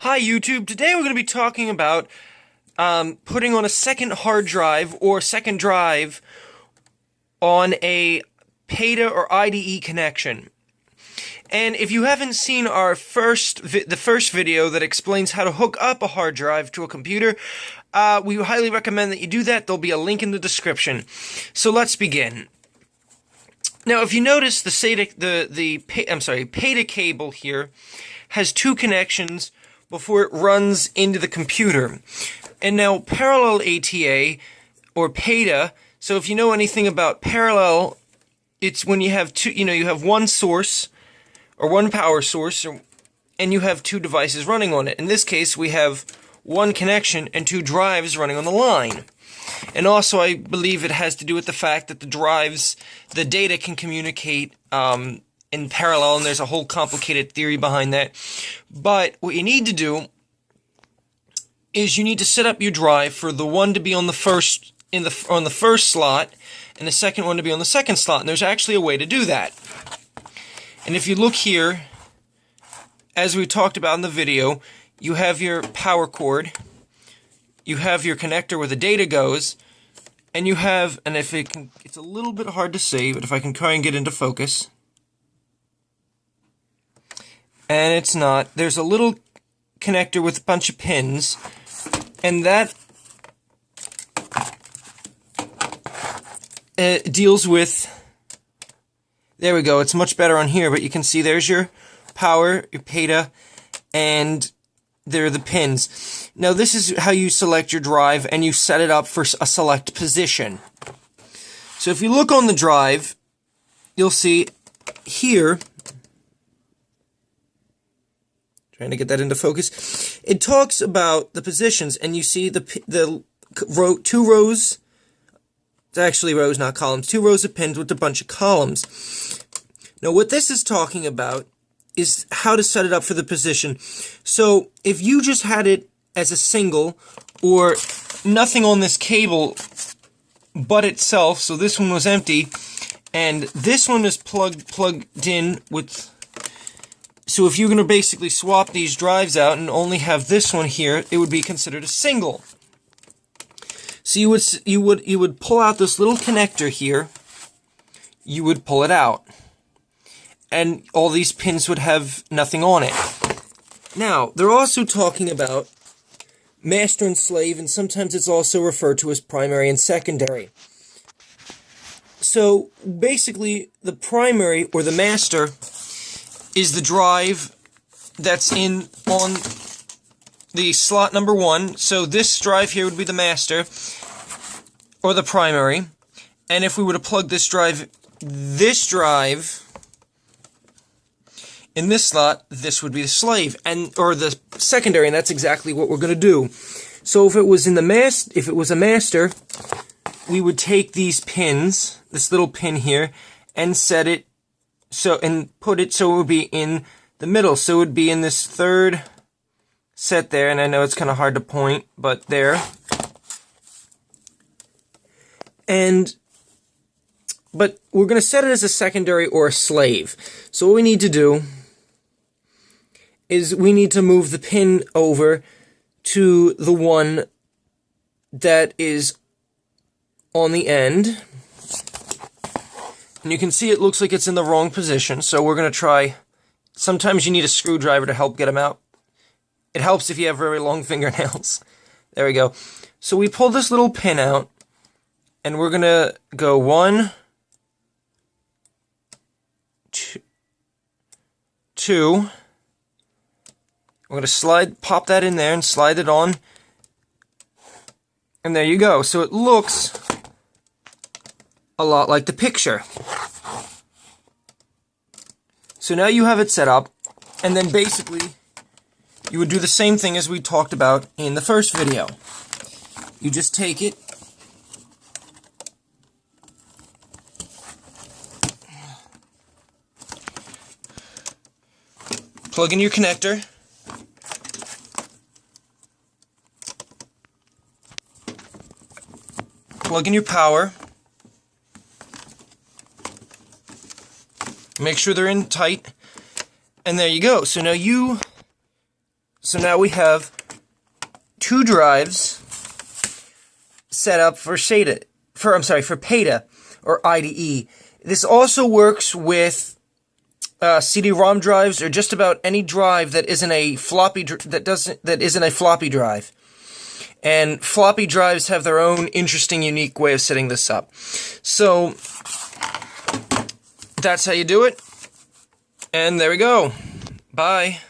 Hi YouTube, today we're going to be talking about putting on a second hard drive or second drive on a PATA or IDE connection. And if you haven't seen our the first video that explains how to hook up a hard drive to a computer, we highly recommend that you do that. There'll be a link in the description. So let's begin. Now, if you notice, the PATA cable here has two connections before it runs into the computer. And now parallel ATA or PATA, so if you know anything about parallel, it's when you have two, you have one source or one power source and you have two devices running on it. In this case, we have one connection and two drives running on the line. And also, I believe it has to do with the fact that the data can communicate in parallel, and there's a whole complicated theory behind that. But what you need to do is you need to set up your drive for the one to be on the first slot and the second one to be on the second slot. And there's actually a way to do that. And if you look here, as we talked about in the video, you have your power cord, you have your connector where the data goes, and you have, and it's a little bit hard to see, but if I can try and get into focus. And it's not. There's a little connector with a bunch of pins, and that deals with, there we go, it's much better on here, but you can see there's your power, your PATA, and there are the pins. Now this is how you select your drive, and you set it up for a select position. So if you look on the drive, you'll see here, trying to get that into focus, it talks about the positions, and you see the two rows, it's actually rows, not columns, two rows of pins with a bunch of columns. Now what this is talking about is how to set it up for the position. So if you just had it as a single, or nothing on this cable but itself, so this one was empty, and this one is plugged in with, so if you're going to basically swap these drives out and only have this one here, it would be considered a single. So you would pull out this little connector here, you would pull it out, and all these pins would have nothing on it. Now, they're also talking about master and slave, and sometimes it's also referred to as primary and secondary. So basically, the primary or the master is the drive that's on the slot number 1. So this drive here would be the master or the primary. And if we were to plug this drive in this slot, this would be the slave or the secondary, and that's exactly what we're going to do. So if it was a master, we would take these pins, this little pin here, and set it put it so it would be in the middle. So it would be in this third set there, and I know it's kind of hard to point, but there. But we're going to set it as a secondary or a slave. So what we need to do is we need to move the pin over to the one that is on the end. And you can see it looks like it's in the wrong position, so we're going to try. Sometimes you need a screwdriver to help get them out. It helps if you have very long fingernails. There we go. So we pull this little pin out, and we're going to go 1, 2. We're going to pop that in there and slide it on. And there you go. So it looks a lot like the picture. So now you have it set up, and then basically you would do the same thing as we talked about in the first video. You just take it, plug in your connector, plug in your power, make sure they're in tight, and there you go. So now So now we have 2 drives set up for PATA or IDE. This also works with CD-ROM drives or just about any drive that isn't a floppy drive. And floppy drives have their own interesting, unique way of setting this up. So that's how you do it. And there we go. Bye.